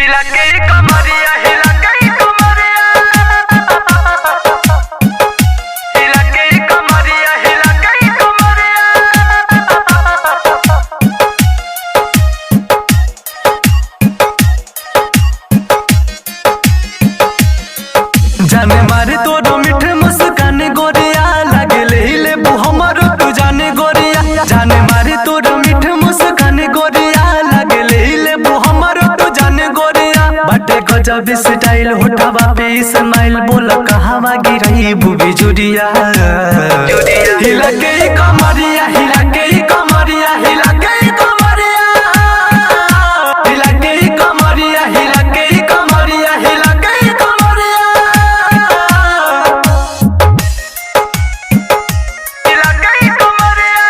हिला के कमरिया हिला के कमरिया हिला के कमरिया हिला के कमरिया जाने मारे तोरो मीठ मुस्कान गोरिया लागले हिले बु हमरो तू जाने गोरिया जाने मारे तोरो मीठ मुस्कान गोरिया लागले हिले बु हमरो तू जाने गोरिया बाटे गजब स्टाइल होठवा पे स्माइल बोल कहवा गिरई बुबी जुड़िया हिला के कमरिया हिला के कमरिया हिला के कमरिया हिला के कमरिया हिला के कमरिया हिला के कमरिया हिला के कमरिया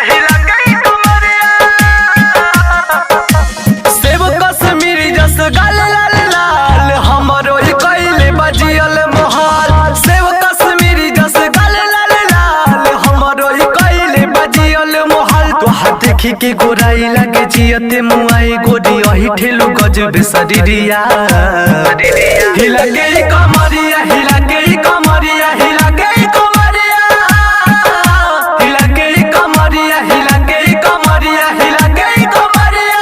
हिला के कमरिया सेब कश्मीरी जस गाल लाल लाल हमरो ही कइले बजियल मोहाल सेब कश्मीरी जस गाल लाल लाल हमरो ही कइले बजियल मोहाल तोहा देखी के गोराई लागे जियते मुआई गोरी ओही ठेलु गजब शरीरिया हिला के कमरिया हिला के कमरिया हिला के कमरिया हिला के कमरिया हिला के कमरिया हिला के कमरिया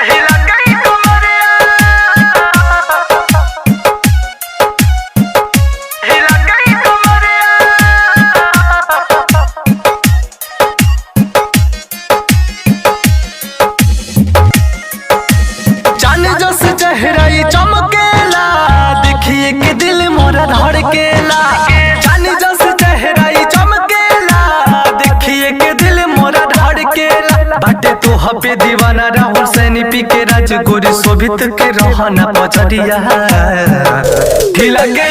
हिला के कमरिया हिला के कमरिया चांद जस चेहरा चमकेला देखिए के दिल मोरा धड़केला चांद जस चेहरा चमकेला देखिए के दिल मोरा धड़केला बाटे तो हपे दीवाना राहुल सैनी पी के राज गोरी शोभित के रहना पचरिया हिला के